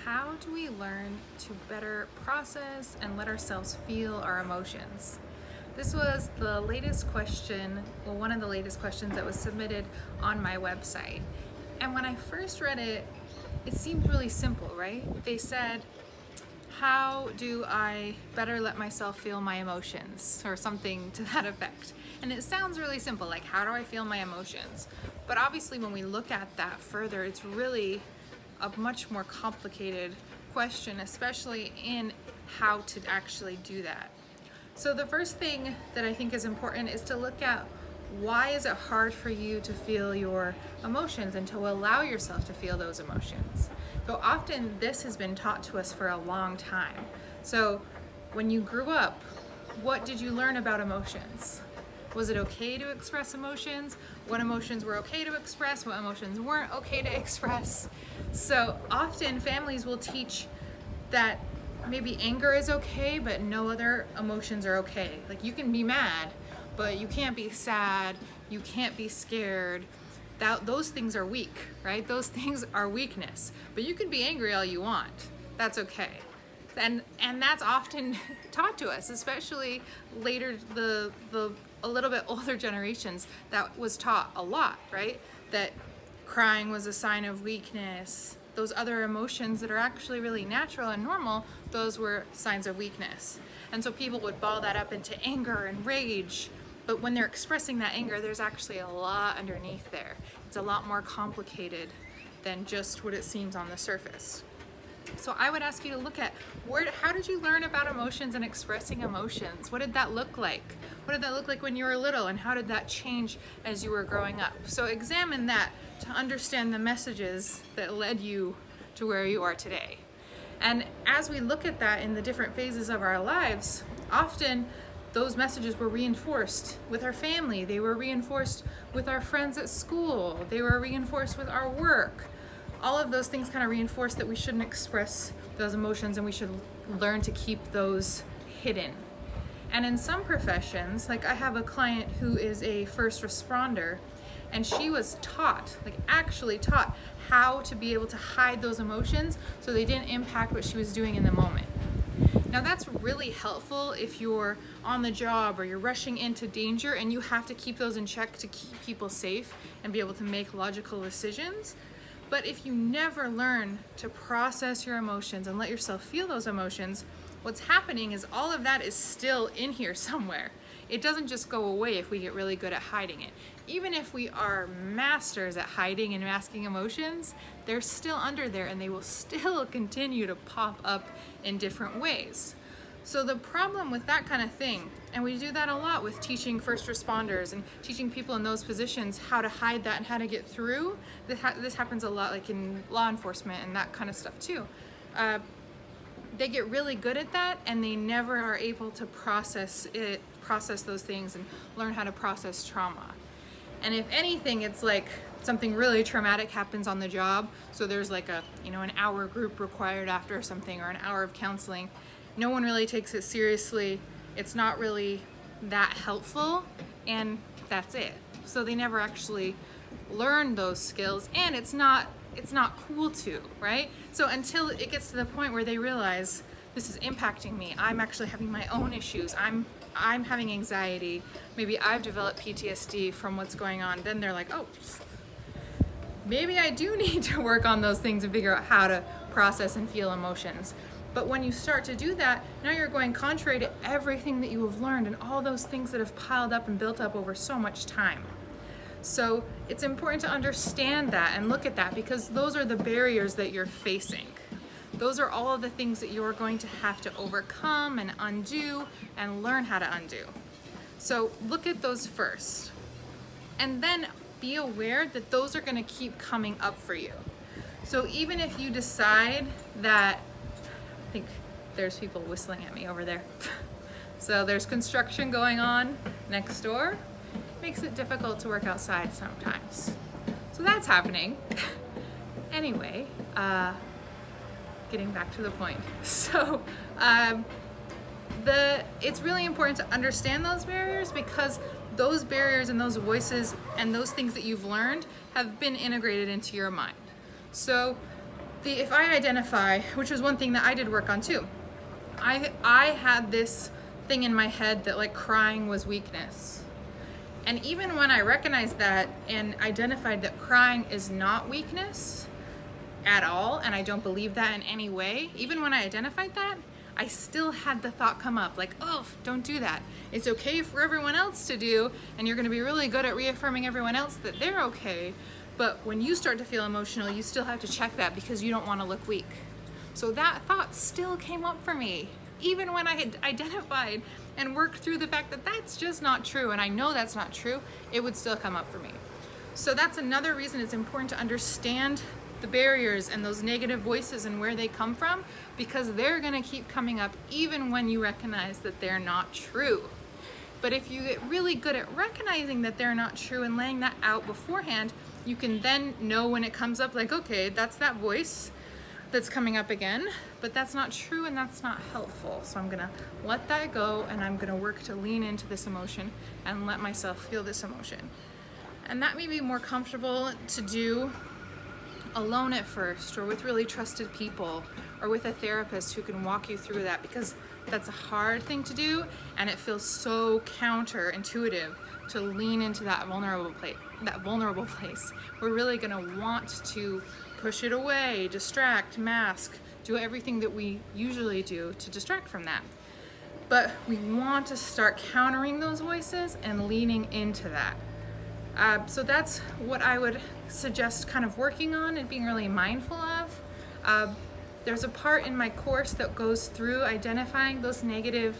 how do we learn to better process and let ourselves feel our emotions? This was the latest question, well, one of the latest questions that was submitted on my website. And when I first read it, it seemed really simple, right? They said, how do I better let myself feel my emotions, or something to that effect? And it sounds really simple, like how do I feel my emotions? But obviously when we look at that further, it's really a much more complicated question, especially in how to actually do that. So the first thing that I think is important is to look at why is it hard for you to feel your emotions and to allow yourself to feel those emotions. So often this has been taught to us for a long time. So when you grew up, what did you learn about emotions? Was it okay to express emotions? What emotions were okay to express? What emotions weren't okay to express? So often families will teach that maybe anger is okay, but no other emotions are okay. Like you can be mad, but you can't be sad, you can't be scared. Those things are weak, right? Those things are weakness. But you can be angry all you want. That's okay. And that's often taught to us, especially later, a little bit older generations, that was taught a lot, right? That crying was a sign of weakness. Those other emotions that are actually really natural and normal, those were signs of weakness. And so people would ball that up into anger and rage. But when they're expressing that anger, there's actually a lot underneath there. It's a lot more complicated than just what it seems on the surface. So I would ask you to look at how did you learn about emotions and expressing emotions? What did that look like? What did that look like when you were little, and how did that change as you were growing up? So examine that to understand the messages that led you to where you are today. And as we look at that in the different phases of our lives, often those messages were reinforced with our family. They were reinforced with our friends at school. They were reinforced with our work. All of those things kind of reinforce that we shouldn't express those emotions and we should learn to keep those hidden. And in some professions, like I have a client who is a first responder, and she was taught, like actually taught, how to be able to hide those emotions so they didn't impact what she was doing in the moment. Now that's really helpful if you're on the job or you're rushing into danger and you have to keep those in check to keep people safe and be able to make logical decisions. But if you never learn to process your emotions and let yourself feel those emotions, what's happening is all of that is still in here somewhere. It doesn't just go away if we get really good at hiding it. Even if we are masters at hiding and masking emotions, they're still under there and they will still continue to pop up in different ways. So the problem with that kind of thing, and we do that a lot with teaching first responders and teaching people in those positions how to hide that and how to get through, this happens a lot like in law enforcement and that kind of stuff too. They get really good at that and they never are able to process those things and learn how to process trauma. And if anything, it's like something really traumatic happens on the job. So there's like an hour group required after something or an hour of counseling. No one really takes it seriously. It's not really that helpful, and that's it. So they never actually learn those skills, and it's not cool to, right? So until it gets to the point where they realize this is impacting me, I'm actually having my own issues, I'm having anxiety, maybe I've developed PTSD from what's going on, then they're like, oh, maybe I do need to work on those things and figure out how to process and feel emotions. But when you start to do that, now you're going contrary to everything that you have learned and all those things that have piled up and built up over so much time. So it's important to understand that and look at that, because those are the barriers that you're facing. Those are all of the things that you're going to have to overcome and undo and learn how to undo. So look at those first. And then be aware that those are going to keep coming up for you. So even if you decide that, I think there's people whistling at me over there. So there's construction going on next door. Makes it difficult to work outside sometimes. So that's happening. Anyway, getting back to the point. So it's really important to understand those barriers, because those barriers and those voices and those things that you've learned have been integrated into your mind. So if I identify, which was one thing that I did work on too, I had this thing in my head that like crying was weakness. And even when I recognized that and identified that crying is not weakness at all, and I don't believe that in any way, even when I identified that, I still had the thought come up like, oh, don't do that. It's okay for everyone else to do, and you're gonna be really good at reaffirming everyone else that they're okay. But when you start to feel emotional, you still have to check that because you don't wanna look weak. So that thought still came up for me, even when I had identified and worked through the fact that that's just not true, and I know that's not true, it would still come up for me. So that's another reason it's important to understand the barriers and those negative voices and where they come from, because they're gonna keep coming up even when you recognize that they're not true. But if you get really good at recognizing that they're not true and laying that out beforehand, you can then know when it comes up, like, okay, that's that voice that's coming up again, but that's not true and that's not helpful. So I'm gonna let that go, and I'm gonna work to lean into this emotion and let myself feel this emotion. And that may be more comfortable to do alone at first, or with really trusted people, or with a therapist who can walk you through that, because that's a hard thing to do, and it feels so counterintuitive to lean into that vulnerable place. We're really gonna want to push it away, distract, mask, do everything that we usually do to distract from that. But we want to start countering those voices and leaning into that. So that's what I would suggest kind of working on and being really mindful of. There's a part in my course that goes through identifying those negative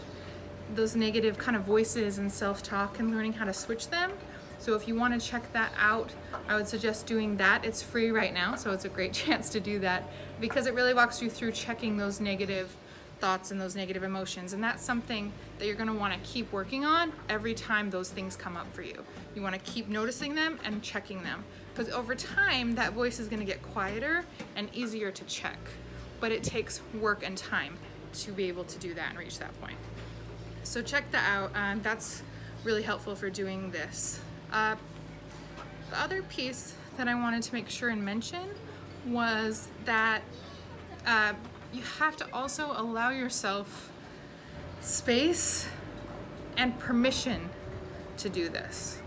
kind of voices and self-talk and learning how to switch them. So if you want to check that out, I would suggest doing that. It's free right now, so it's a great chance to do that, because it really walks you through checking those negative thoughts and those negative emotions. And that's something that you're going to want to keep working on every time those things come up for you. You want to keep noticing them and checking them, because over time that voice is going to get quieter and easier to check. But it takes work and time to be able to do that and reach that point. So check that out. That's really helpful for doing this. The other piece that I wanted to make sure and mention was that you have to also allow yourself space and permission to do this.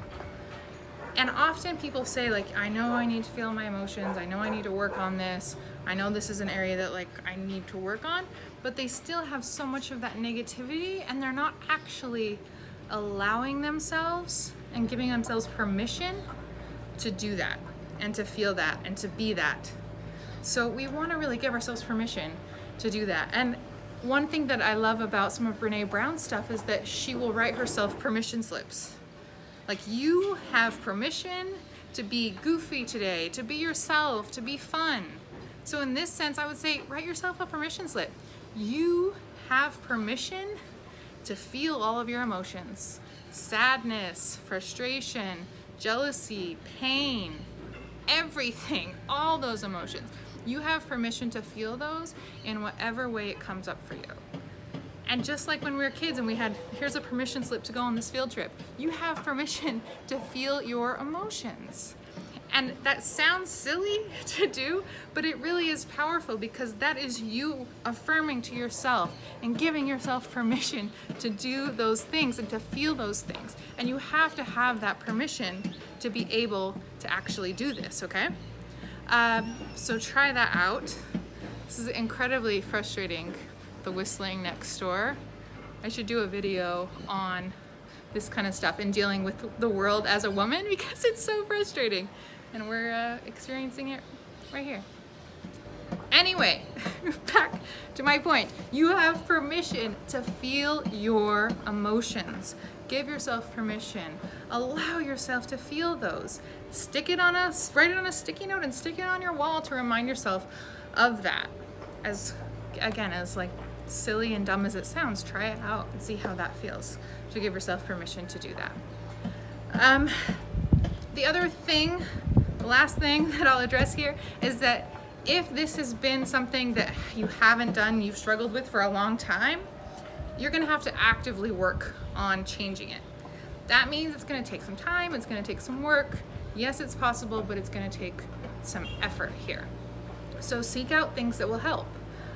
And often people say, like, I know I need to feel my emotions, I know I need to work on this, I know this is an area that like I need to work on, but they still have so much of that negativity, and they're not actually allowing themselves and giving themselves permission to do that and to feel that and to be that. So we want to really give ourselves permission to do that. And one thing that I love about some of Brene Brown's stuff is that she will write herself permission slips. Like, you have permission to be goofy today, to be yourself, to be fun. So in this sense, I would say, write yourself a permission slip. You have permission to feel all of your emotions. Sadness, frustration, jealousy, pain, everything, all those emotions. You have permission to feel those in whatever way it comes up for you. And just like when we were kids and we had, here's a permission slip to go on this field trip, you have permission to feel your emotions. And that sounds silly to do, but it really is powerful, because that is you affirming to yourself and giving yourself permission to do those things and to feel those things. And you have to have that permission to be able to actually do this, okay? So try that out. This is incredibly frustrating, the whistling next door. I should do a video on this kind of stuff and dealing with the world as a woman, because it's so frustrating. And we're experiencing it right here. Anyway, back to my point. You have permission to feel your emotions. Give yourself permission. Allow yourself to feel those. Write it on a sticky note and stick it on your wall to remind yourself of that. As like silly and dumb as it sounds, try it out and see how that feels, to give yourself permission to do that. The last thing that I'll address here is that if this has been something that you haven't done, you've struggled with for a long time, you're gonna have to actively work on changing it. That means it's gonna take some time, it's gonna take some work. Yes, it's possible, but it's gonna take some effort here. So seek out things that will help.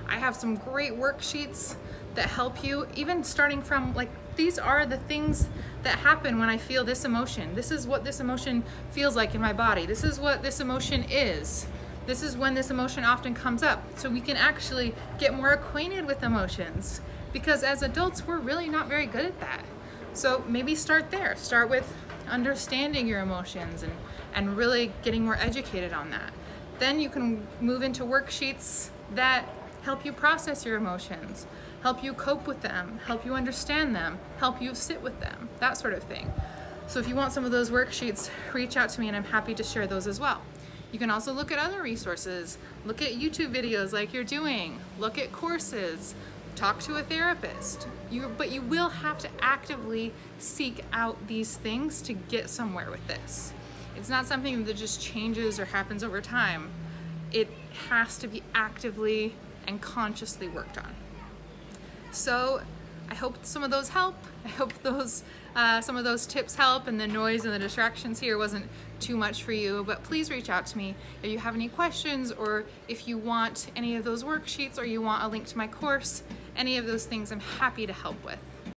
I have some great worksheets that help you, even starting from like, these are the things that happen when I feel this emotion. This is what this emotion feels like in my body. This is what this emotion is. This is when this emotion often comes up. So we can actually get more acquainted with emotions, because as adults, we're really not very good at that. So maybe start there. Start with understanding your emotions and really getting more educated on that. Then you can move into worksheets that help you process your emotions, help you cope with them, help you understand them, help you sit with them, that sort of thing. So if you want some of those worksheets, reach out to me and I'm happy to share those as well. You can also look at other resources, look at YouTube videos like you're doing, look at courses, talk to a therapist. But you will have to actively seek out these things to get somewhere with this. It's not something that just changes or happens over time. It has to be actively and consciously worked on. So I hope some of those help. I hope some of those tips help and the noise and the distractions here wasn't too much for you, but please reach out to me if you have any questions, or if you want any of those worksheets, or you want a link to my course. Any of those things I'm happy to help with.